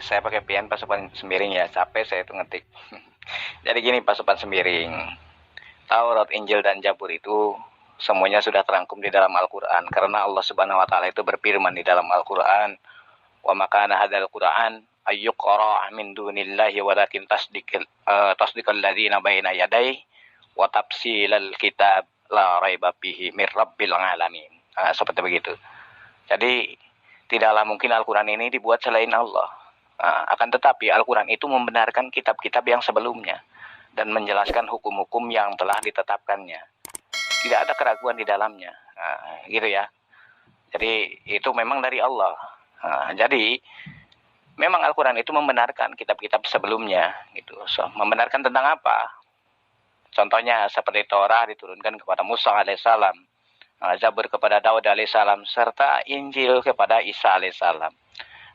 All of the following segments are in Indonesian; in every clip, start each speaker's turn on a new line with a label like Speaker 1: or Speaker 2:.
Speaker 1: saya pakai pian Pak Sopan Sembiring ya, capek saya itu ngetik. Jadi gini Pak Sopan Sembiring, Taurat, Injil dan Zabur itu semuanya sudah terangkum di dalam Al-Qur'an karena Allah Subhanahu wa taala itu berfirman di dalam Al-Qur'an, "Wa makana hadzal Qur'an ayyuqra min dunillahi walakin tasdiqal ladzina baina yadayhi wa tafsilal kitab la raiba fihi mir rabbil alamin." Seperti begitu. Jadi tidaklah mungkin Al-Quran ini dibuat selain Allah. Akan tetapi Al-Quran itu membenarkan kitab-kitab yang sebelumnya dan menjelaskan hukum-hukum yang telah ditetapkannya. Tidak ada keraguan di dalamnya. Gitu ya. Jadi itu memang dari Allah. Jadi memang Al-Quran itu membenarkan kitab-kitab sebelumnya. Gitu. Membenarkan tentang apa? Contohnya seperti Torah diturunkan kepada Musa alaihissalam, Zabur kepada Daud alaihissalam, serta Injil kepada Isa alaihissalam.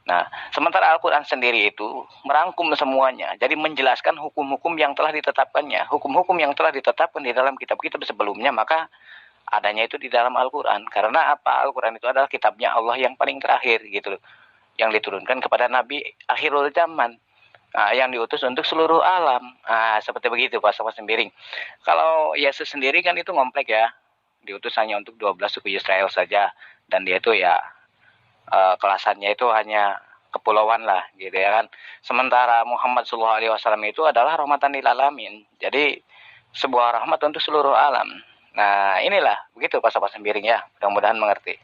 Speaker 1: Nah, sementara Al-Quran sendiri itu merangkum semuanya, jadi menjelaskan hukum-hukum yang telah ditetapkannya, hukum-hukum yang telah ditetapkan di dalam kitab-kitab sebelumnya, maka adanya itu di dalam Al-Quran. Karena apa? Al-Quran itu adalah kitabnya Allah yang paling terakhir, gitu loh, yang diturunkan kepada Nabi akhirul zaman, yang diutus untuk seluruh alam. Seperti begitu Pak Sobat Sembiring. Kalau Yesus sendiri kan itu ngomplek ya, diutus hanya untuk 12 suku Israel saja, dan dia itu ya kelasannya itu hanya kepulauan lah gitu ya kan. Sementara Muhammad SAW itu adalah rahmatan lil alamin, jadi sebuah rahmat untuk seluruh alam. Nah inilah begitu Pak Sobat Sembiring ya, mudah-mudahan mengerti.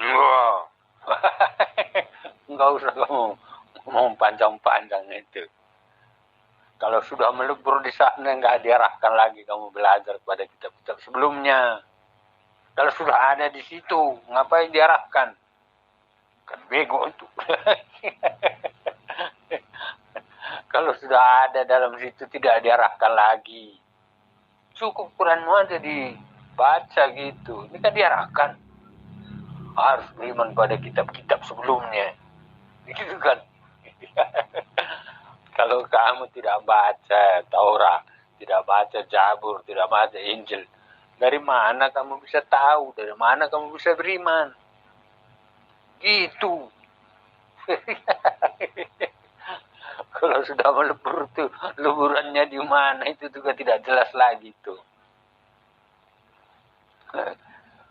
Speaker 2: Wow. Enggak usah kamu ngomong panjang-panjang itu. Kalau sudah melebur di sana, nggak diarahkan lagi kamu belajar pada kitab-kitab sebelumnya. Kalau sudah ada di situ, ngapain diarahkan? Kan bego itu. Kalau sudah ada dalam situ, tidak diarahkan lagi. Cukup Quranmu aja dibaca gitu. Ini kan diarahkan. Harus beriman pada kitab-kitab sebelumnya. Gitu kan. Kalau kamu tidak baca Taurat, tidak baca Zabur, tidak baca Injil, dari mana kamu bisa tahu? Dari mana kamu bisa beriman? Gitu. Kalau sudah melebur tuh, leburannya di mana itu juga tidak jelas lagi tuh.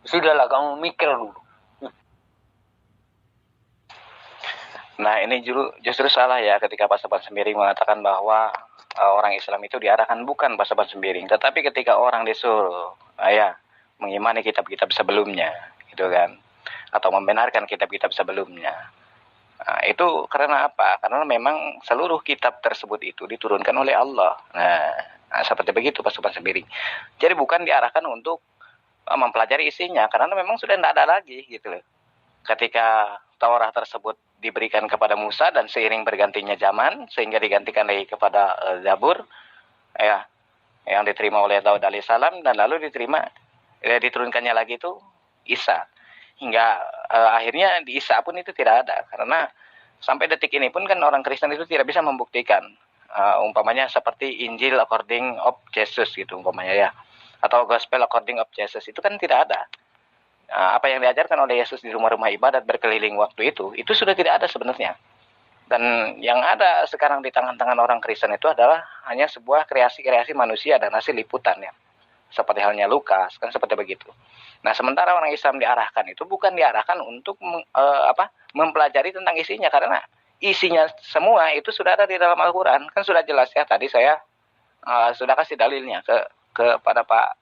Speaker 2: Sudahlah kamu mikir dulu.
Speaker 1: Nah ini justru salah ya ketika Pak Sobat Sembiring mengatakan bahwa orang Islam itu diarahkan, bukan Pak Sobat Sembiring, tetapi ketika orang disuruh mengimani kitab-kitab sebelumnya gitu kan, atau membenarkan kitab-kitab sebelumnya, itu karena apa? Karena memang seluruh kitab tersebut itu diturunkan oleh Allah. Nah seperti begitu Pak Sobat Sembiring. Jadi bukan diarahkan untuk mempelajari isinya, karena memang sudah tidak ada lagi gitu loh. Ketika Taurat tersebut diberikan kepada Musa dan seiring bergantinya zaman sehingga digantikan lagi kepada Zabur ya, yang diterima oleh Daud alaihissalam, dan lalu diturunkannya lagi itu Isa, hingga akhirnya di Isa pun itu tidak ada, karena sampai detik ini pun kan orang Kristen itu tidak bisa membuktikan umpamanya seperti Injil according of Jesus gitu umpamanya ya, atau Gospel according of Jesus, itu kan tidak ada. Apa yang diajarkan oleh Yesus di rumah-rumah ibadat berkeliling waktu itu sudah tidak ada sebenarnya. Dan yang ada sekarang di tangan-tangan orang Kristen itu adalah hanya sebuah kreasi-kreasi manusia dan hasil liputan ya. Seperti halnya Lukas, kan seperti begitu. Nah, sementara orang Islam diarahkan itu bukan diarahkan untuk mempelajari tentang isinya, karena isinya semua itu sudah ada di dalam Al-Quran. Kan sudah jelas ya, tadi saya sudah kasih dalilnya kepada Pak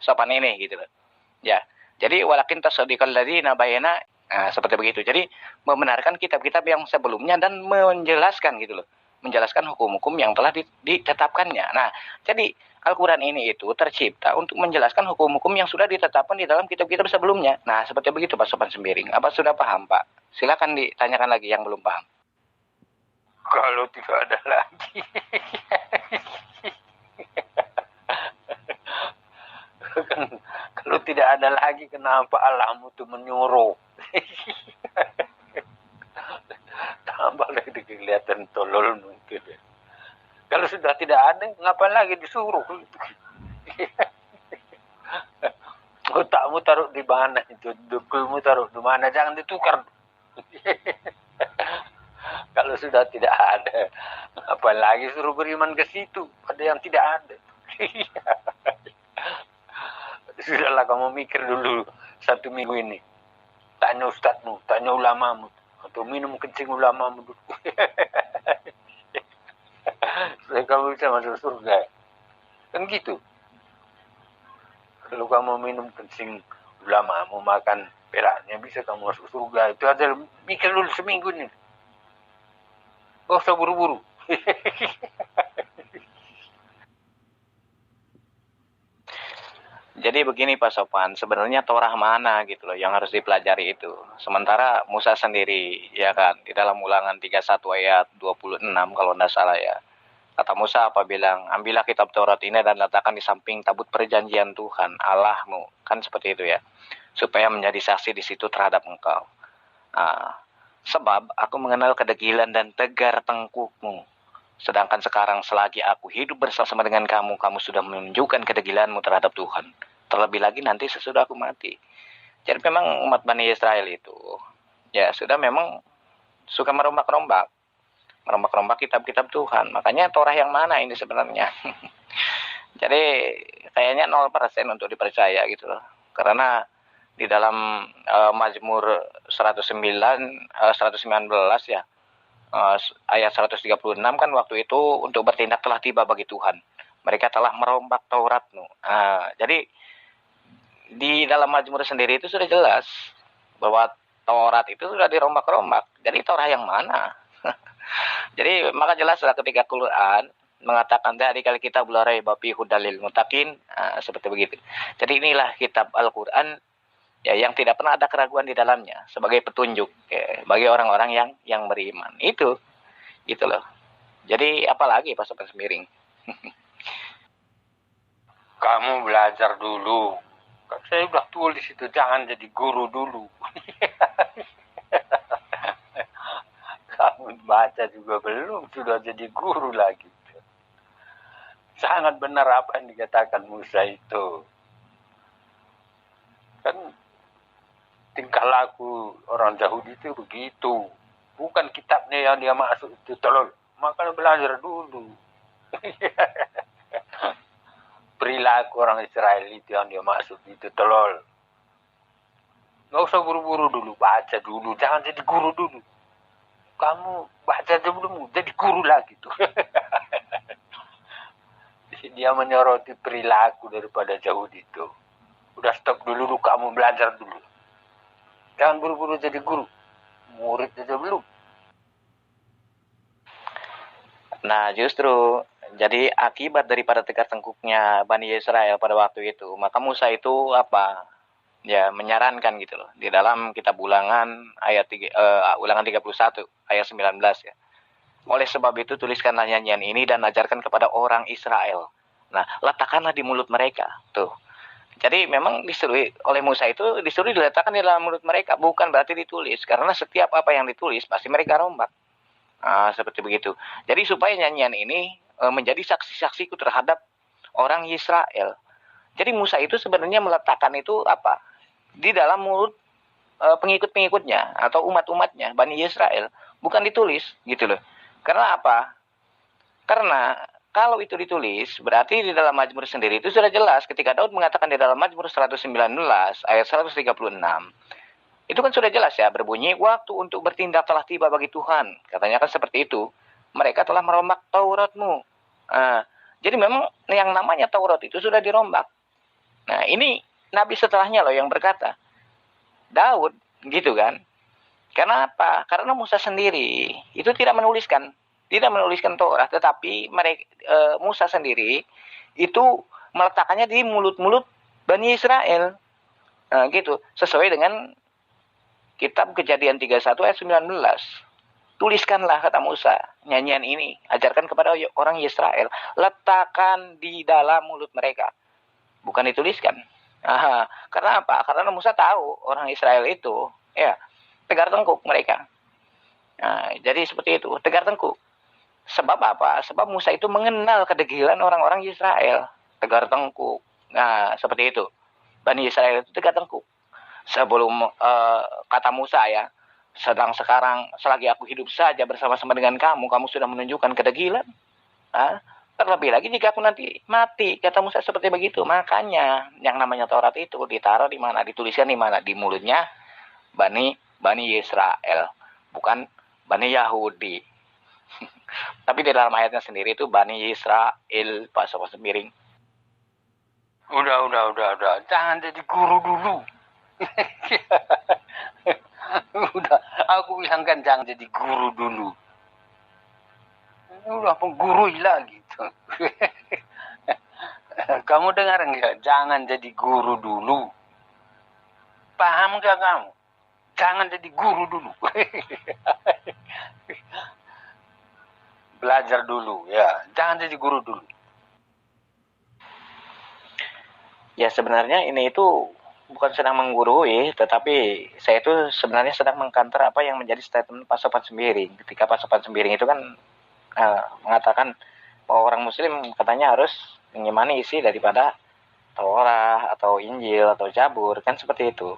Speaker 1: Sopan ini gitu loh. Ya. Jadi walakin tasdiqal ladzina bayana, seperti begitu. Jadi membenarkan kitab-kitab yang sebelumnya dan menjelaskan gitu loh. Menjelaskan hukum-hukum yang telah ditetapkannya. Nah, jadi Al-Quran ini itu tercipta untuk menjelaskan hukum-hukum yang sudah ditetapkan di dalam kitab-kitab sebelumnya. Nah, seperti begitu Pak Sopan Sembiring. Apa sudah paham Pak? Silakan ditanyakan lagi yang belum paham.
Speaker 2: Kalau tidak ada lagi. Kalau tidak ada lagi, kenapa Allahmu itu menyuruh? Tambah lagi kelihatan tolol mungkin. Kalau sudah tidak ada, ngapain lagi disuruh? Otakmu taruh di mana itu? Dukulmu taruh di mana? Jangan ditukar. Kalau sudah tidak ada, apalagi suruh beriman ke situ, ada yang tidak ada. Sudahlah kamu mikir dulu 1 minggu ini. Tanya ustadzmu, tanya ulamamu, atau minum kencing ulamamu dulu. Supaya kamu bisa masuk surga. Kan gitu. Kalau kamu minum kencing ulamamu, makan peraknya, bisa kamu masuk surga. Itu aja mikir dulu seminggu nih. Gak usah buru-buru.
Speaker 1: Jadi begini Pak Sofan, sebenarnya Torah mana gitu loh yang harus dipelajari itu. Sementara Musa sendiri, ya kan, di dalam Ulangan 31 ayat 26 kalau tidak salah ya. Kata Musa apa bilang, ambillah kitab Taurat ini dan letakkan di samping tabut perjanjian Tuhan, Allahmu. Kan seperti itu ya. Supaya menjadi saksi di situ terhadap engkau. Nah, sebab aku mengenal kedegilan dan tegar tengkukmu. Sedangkan sekarang selagi aku hidup bersama dengan kamu, kamu sudah menunjukkan kedegilanmu terhadap Tuhan. Terlebih lagi nanti sesudah aku mati. Jadi memang umat Bani Israel itu, ya sudah memang suka merombak-rombak. Merombak-rombak kitab-kitab Tuhan. Makanya Torah yang mana ini sebenarnya? Jadi kayaknya 0% untuk dipercaya gitu loh. Karena di dalam Mazmur 119 ya, ayat 136 kan waktu itu untuk bertindak telah tiba bagi Tuhan. Mereka telah merombak Tauratmu. Jadi di dalam Mazmur sendiri itu sudah jelas bahwa Taurat itu sudah dirombak-rombak. Jadi Taurat yang mana? Jadi maka jelaslah ketika Quran mengatakan dari kali kita bularai bapi hudalil mutakin, seperti begitu. Jadi inilah kitab Al-Quran ya yang tidak pernah ada keraguan di dalamnya sebagai petunjuk ya, bagi orang-orang yang beriman. Itu loh. Jadi apalagi pasukan semiring.
Speaker 2: Kamu belajar dulu. Kan saya udah tulis itu, jangan jadi guru dulu. Kamu baca juga belum, sudah jadi guru lagi. Sangat benar apa yang dikatakan Musa itu. Kan tingkah laku orang Yahudi itu begitu. Bukan kitabnya yang dia masuk itu tolol. Makanya belajar dulu. Perilaku orang Israel itu yang dia maksud itu tolol. Gak usah buru-buru dulu, baca dulu, jangan jadi guru dulu. Kamu baca aja belum, jadi guru lagi tuh. Dia menyoroti perilaku daripada Yahudi itu. Udah stop dulu, kamu belajar dulu. Jangan buru-buru jadi guru. Murid aja belum.
Speaker 1: Nah justru jadi akibat daripada tegar tengkuknya Bani Israel pada waktu itu, maka Musa itu apa? Ya menyarankan gitu loh di dalam kitab Ulangan ayat Ulangan 31 ayat 19 ya. Oleh sebab itu tuliskanlah nyanyian ini dan ajarkan kepada orang Israel. Nah, letakkanlah di mulut mereka. Tuh. Jadi memang disuruh oleh Musa itu disuruh diletakkan di dalam mulut mereka, bukan berarti ditulis, karena setiap apa yang ditulis pasti mereka rombak. Seperti begitu. Jadi supaya nyanyian ini menjadi saksi-saksiku terhadap orang Israel. Jadi Musa itu sebenarnya meletakkan itu apa? Di dalam mulut pengikut-pengikutnya atau umat-umatnya Bani Israel, bukan ditulis gitu loh. Karena apa? Karena kalau itu ditulis, berarti di dalam Mazmur sendiri itu sudah jelas ketika Daud mengatakan di dalam Mazmur 119 ayat 136. Itu kan sudah jelas ya, berbunyi waktu untuk bertindak telah tiba bagi Tuhan. Katanya kan seperti itu. Mereka telah merombak Tauratmu. Jadi memang yang namanya Taurat itu sudah dirombak. Nah ini Nabi setelahnya loh yang berkata. Daud, gitu kan. Karena apa? Karena Musa sendiri itu tidak menuliskan Taurat, tetapi Musa sendiri itu meletakkannya di mulut-mulut Bani Israel. Nah, gitu. Sesuai dengan kitab Kejadian 31 ayat 19. Tuliskanlah, kata Musa, nyanyian ini. Ajarkan kepada orang Israel. Letakkan di dalam mulut mereka. Bukan dituliskan. Karena apa? Karena Musa tahu orang Israel itu ya tegar tengkuk mereka. Jadi seperti itu, tegar tengkuk. Sebab apa? Sebab Musa itu mengenal kedegilan orang-orang Israel, tegar tengkuk. Nah, seperti itu. Bani Israel itu tegar tengkuk. Sebelum kata Musa ya, Sedang sekarang, selagi aku hidup saja bersama-sama dengan kamu, kamu sudah menunjukkan kedegilan. Terlebih lagi jika aku nanti mati, kata Musa seperti begitu. Makanya yang namanya Taurat itu ditaruh di mana, dituliskan di mana, di mulutnya Bani Israel, bukan Bani Yahudi. Tapi di dalam ayatnya sendiri itu Bani Israel, Pak Sobat Sembiring.
Speaker 2: Udah. Jangan jadi guru dulu. Udah, aku bilang kan jangan jadi guru dulu. Udah menggurui lah gitu. Kamu dengar enggak? Jangan jadi guru dulu. Paham enggak kamu? Jangan jadi guru dulu. Belajar dulu ya. Jangan jadi guru dulu.
Speaker 1: Ya sebenarnya ini itu bukan sedang menggurui, tetapi saya itu sebenarnya sedang mengkanter apa yang menjadi statement Pak Sopan Sembiring. Ketika Pak Sopan Sembiring itu kan mengatakan bahwa orang Muslim katanya harus mengimani isi daripada Taurat atau Injil atau Zabur, kan seperti itu.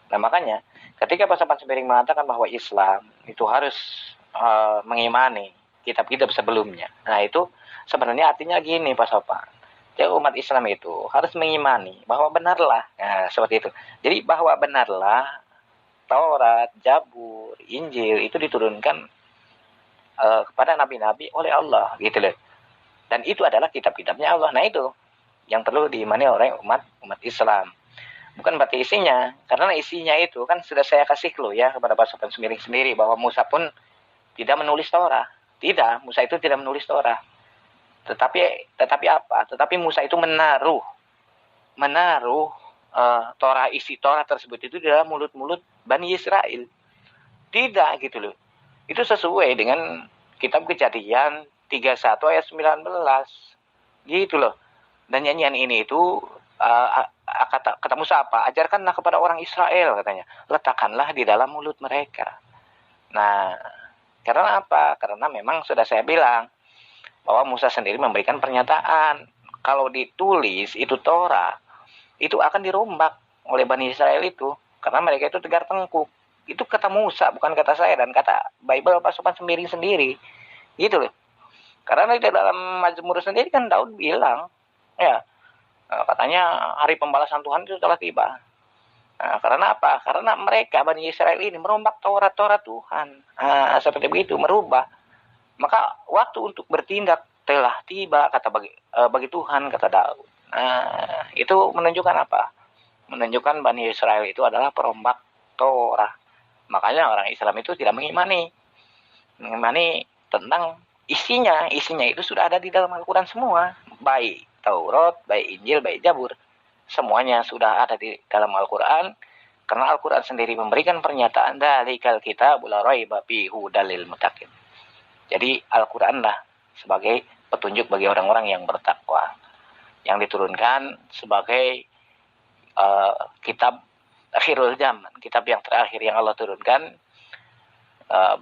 Speaker 1: Nah makanya ketika Pak Sopan Sembiring mengatakan bahwa Islam itu harus mengimani kitab-kitab sebelumnya, nah itu sebenarnya artinya gini Pak Sopan. Jadi umat Islam itu harus mengimani bahwa benarlah, nah, seperti itu. Jadi bahwa benarlah Taurat, Zabur, Injil itu diturunkan kepada nabi-nabi oleh Allah, gitu loh. Dan itu adalah kitab-kitabnya Allah. Nah itu yang perlu diimani oleh umat Islam. Bukan berarti isinya, karena isinya itu kan sudah saya kasih clue ya kepada Pak Sopan Sembiring sendiri bahwa Musa pun tidak menulis Torah. Tidak, Musa itu tidak menulis Torah. Tetapi apa? Tetapi Musa itu menaruh Torah, isi Torah tersebut itu di dalam mulut-mulut Bani Israel. Tidak gitu loh. Itu sesuai dengan kitab Kejadian 31 ayat 19. Gitu loh. Dan nyanyian ini itu kata Musa apa? Ajarkanlah kepada orang Israel katanya. Letakkanlah di dalam mulut mereka. Nah, karena apa? Karena memang sudah saya bilang bahwa Musa sendiri memberikan pernyataan kalau ditulis itu Torah itu akan dirombak oleh Bani Israel itu karena mereka itu tegar tengkuk. Itu kata Musa, bukan kata saya dan kata Bible Pak Sopan Sembiring sendiri. Gitu loh. Karena di dalam Mazmur sendiri kan Daud bilang ya katanya hari pembalasan Tuhan itu telah tiba. Nah, karena apa? Karena mereka Bani Israel ini merombak Taurat Tuhan. Seperti begitu, merubah. Maka waktu untuk bertindak telah tiba kata bagi Tuhan kata Daud. Nah, itu menunjukkan apa? Menunjukkan Bani Israel itu adalah perombak Torah. Makanya orang Islam itu tidak mengimani tentang isinya. Isinya itu sudah ada di dalam Al-Quran semua. Baik Taurat, baik Injil, baik Zabur. Semuanya sudah ada di dalam Al-Quran. Karena Al-Quran sendiri memberikan pernyataan dalikal kitabul la raiba fihi hudal lil muttaqin. Jadi Al-Quranlah sebagai petunjuk bagi orang-orang yang bertakwa. Yang diturunkan sebagai kitab akhirul zaman, kitab yang terakhir yang Allah turunkan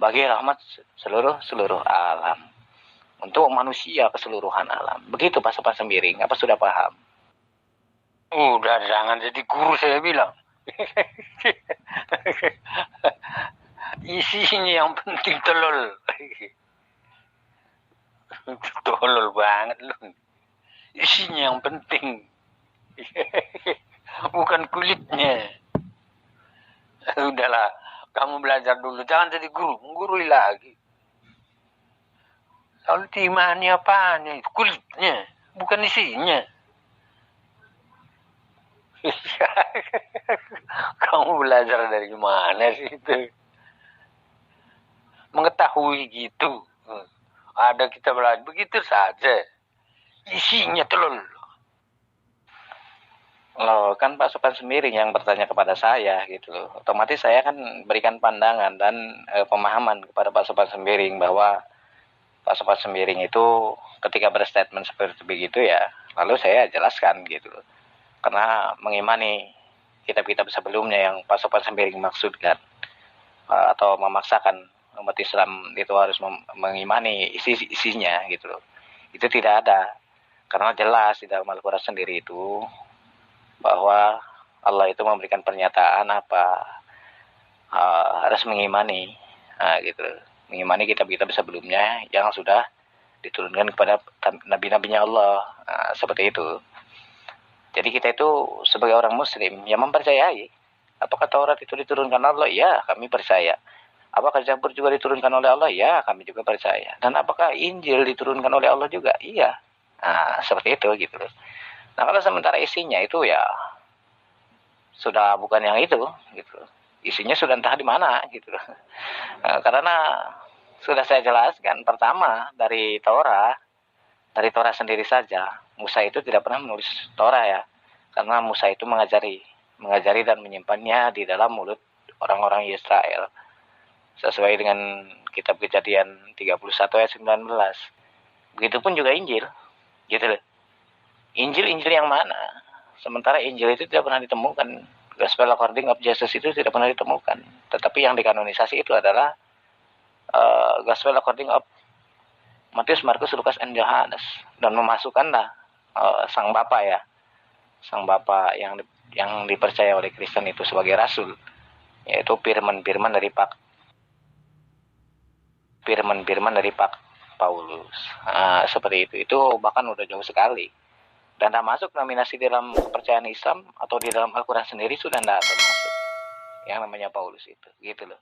Speaker 1: bagi rahmat seluruh alam. Untuk manusia keseluruhan alam. Begitu Pak Sopan Sembiring, apa sudah paham?
Speaker 2: Udah, jangan jadi guru saya bilang. Isinya yang penting telol. Tolol banget lu. Isinya yang penting. Bukan kulitnya. Udahlah, kamu belajar dulu. Jangan jadi guru, menggurui lagi. Lalu diimani apanya? Kulitnya, bukan isinya. Kamu belajar dari mana sih itu? Mengetahui gitu. Ada kita belajar begitu saja. Isinya telur.
Speaker 1: Loh, kan Pak Sopan Sembiring yang bertanya kepada saya gitu loh. Otomatis saya kan berikan pandangan dan pemahaman kepada Pak Sopan Sembiring bahwa Pak Sopan Sembiring itu ketika berstatement seperti begitu ya, lalu saya jelaskan gitu loh. Karena mengimani kitab-kitab sebelumnya yang Pak Sopan Sembiring maksudkan atau memaksakan umat Islam itu harus mengimani isinya gitu loh. Itu tidak ada. Karena jelas di dalam Al-Quran sendiri itu bahwa Allah itu memberikan pernyataan apa harus mengimani, gitu, mengimani kitab-kitab sebelumnya yang sudah diturunkan kepada nabi-nabinya Allah, seperti itu. Jadi kita itu sebagai orang muslim yang mempercayai apakah Taurat itu diturunkan Allah, ya kami percaya. Apakah Zabur juga diturunkan oleh Allah, ya kami juga percaya. Dan apakah Injil diturunkan oleh Allah juga, iya. Seperti itu gitu. Nah kalau sementara isinya itu ya sudah bukan yang itu gitu, isinya sudah entah di mana gitu. Karena sudah saya jelaskan, pertama dari Torah sendiri saja, Musa itu tidak pernah menulis Torah ya, karena Musa itu mengajari dan menyimpannya di dalam mulut orang-orang Israel sesuai dengan kitab Kejadian 31 ayat 19. Begitupun juga Injil gitu loh. Injil yang mana? Sementara Injil itu tidak pernah ditemukan, Gospel according of Jesus itu tidak pernah ditemukan. Tetapi yang dikanonisasi itu adalah Gospel according of Matius, Markus, Lukas, dan Yohanes. Dan memasukkanlah sang Bapa ya, sang Bapa yang dipercaya oleh Kristen itu sebagai rasul, yaitu firman-firman dari Pak Paulus. Seperti itu. Itu bahkan udah jauh sekali. Dan tidak masuk nominasi dalam kepercayaan Islam atau di dalam Al-Quran sendiri sudah tidak termasuk yang namanya Paulus itu, gitu loh.